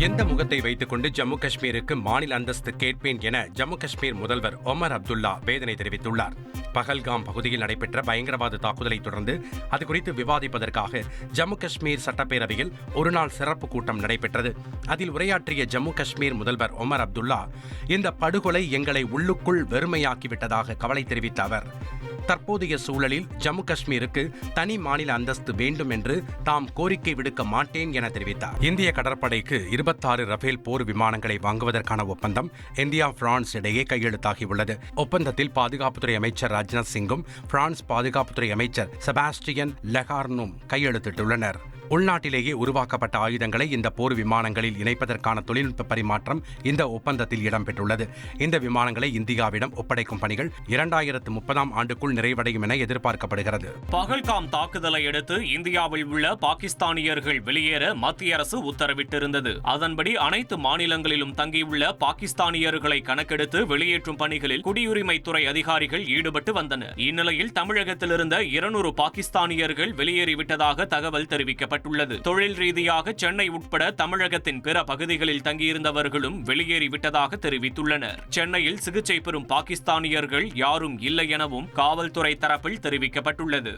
எந்த முகத்தை வைத்துக் கொண்டு ஜம்மு காஷ்மீருக்கு மாநில அந்தஸ்து கேட்பேன் என ஜம்மு காஷ்மீர் முதல்வர் ஒமர் அப்துல்லா வேதனை தெரிவித்துள்ளார். பகல்காம் பகுதியில் நடைபெற்ற பயங்கரவாத தாக்குதலை தொடர்ந்து அது குறித்து விவாதிப்பதற்காக ஜம்மு காஷ்மீர் சட்டப்பேரவையில் ஒருநாள் சிறப்பு கூட்டம் நடைபெற்றது. அதில் உரையாற்றிய ஜம்மு காஷ்மீர் முதல்வர் ஒமர் அப்துல்லா, இந்த படுகொலை எங்களை உள்ளுக்குள் வெறுமையாக்கிவிட்டதாக கவலை தெரிவித்த அவர், தற்போதைய சூழலில் ஜம்மு காஷ்மீருக்கு தனி மாநில அந்தஸ்து வேண்டும் என்று தாம் கோரிக்கை விடுக்க மாட்டேன் என தெரிவித்தார். இந்திய கடற்படைக்கு 26 ரஃபேல் போர் விமானங்களை வாங்குவதற்கான ஒப்பந்தம் இந்தியா பிரான்ஸ் இடையே கையெழுத்தாகியுள்ளது. ஒப்பந்தத்தில் பாதுகாப்புத்துறை அமைச்சர் ராஜ்நாத் சிங்கும் பிரான்ஸ் பாதுகாப்புத்துறை அமைச்சர் செபாஸ்டியன் லெகார்னும் கையெழுத்திட்டுள்ளனர். உள்நாட்டிலேயே உருவாக்கப்பட்ட ஆயுதங்களை இந்த போர் விமானங்களில் இணைப்பதற்கான தொழில்நுட்ப பரிமாற்றம் இந்த ஒப்பந்தத்தில் இடம்பெற்றுள்ளது. இந்த விமானங்களை இந்தியாவிடம் ஒப்படைக்கும் பணிகள் 2030ஆம் ஆண்டுக்குள் நிறைவடையும் என எதிர்பார்க்கப்படுகிறது. பகல்காம் தாக்குதலை அடுத்து இந்தியாவில் உள்ள பாகிஸ்தானியர்கள் வெளியேற மத்திய அரசு உத்தரவிட்டிருந்தது. அதன்படி அனைத்து மாநிலங்களிலும் தங்கியுள்ள பாகிஸ்தானியர்களை கணக்கெடுத்து வெளியேற்றும் பணிகளில் குடியுரிமைத்துறை அதிகாரிகள் ஈடுபட்டு வந்தனர். இந்நிலையில் தமிழகத்தில் இருந்த 200 பாகிஸ்தானியர்கள் வெளியேறிவிட்டதாக தகவல் தெரிவிக்கப்பட்டது. தொழில் ரீதியாக சென்னை உட்பட தமிழகத்தின் பிற பகுதிகளில் தங்கியிருந்தவர்களும் வெளியேறிவிட்டதாக தெரிவித்துள்ளனர். சென்னையில் சிகிச்சை பெறும் பாகிஸ்தானியர்கள் யாரும் இல்லை எனவும் காவல்துறை தரப்பில் தெரிவிக்கப்பட்டுள்ளது.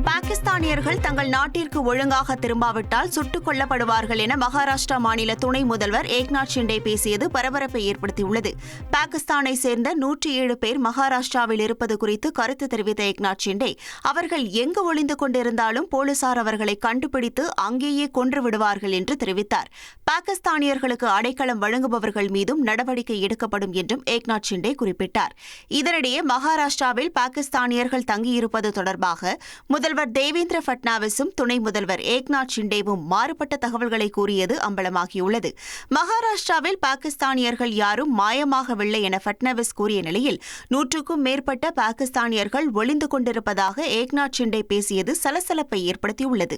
பாகிஸ்தானியர்கள் தங்கள் நாட்டிற்கு ஒழுங்காக திரும்பாவிட்டால் சுட்டுக் கொல்லப்படுவார்கள் என மகாராஷ்டிரா மாநில துணை முதல்வர் ஏக்நாத் ஷிண்டே பேசியது பரபரப்பை ஏற்படுத்தியுள்ளது. பாகிஸ்தானை சேர்ந்த 107 பேர் மகாராஷ்டிராவில் இருப்பது குறித்து கருத்து தெரிவித்த ஏக்நாத் ஷிண்டே, அவர்கள் எங்கு ஒளிந்து கொண்டிருந்தாலும் போலீசார் அவர்களை கண்டுபிடித்து அங்கேயே கொன்று விடுவார்கள் என்று தெரிவித்தார். பாகிஸ்தானியர்களுக்கு அடைக்கலம் வழங்குபவர்கள் மீதும் நடவடிக்கை எடுக்கப்படும் என்றும் ஏக்நாத் ஷிண்டே குறிப்பிட்டார். இதனிடையே மகாராஷ்டிராவில் பாகிஸ்தானியர்கள் தங்கியிருப்பது தொடர்பாக முதல்வர் தேவேந்திர பட்னாவிஸும் துணை முதல்வர் ஏக்நாத் ஷிண்டேவும் மாறுபட்ட தகவல்களை கூறியது அம்பலமாகியுள்ளது. மகாராஷ்டிராவில் பாகிஸ்தானியர்கள் யாரும் மாயமாகவில்லை என பட்னாவிஸ் கூறிய நிலையில் 100க்கும் மேற்பட்ட பாகிஸ்தானியர்கள் ஒளிந்து கொண்டிருப்பதாக ஏக்நாத் ஷிண்டே பேசியது சலசலப்பை ஏற்படுத்தியுள்ளது.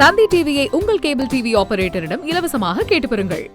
தந்தி டிவியை உங்கள் கேபிள் டிவி ஆபரேட்டரிடம் இலவசமாக கேட்டு பெறுங்கள்.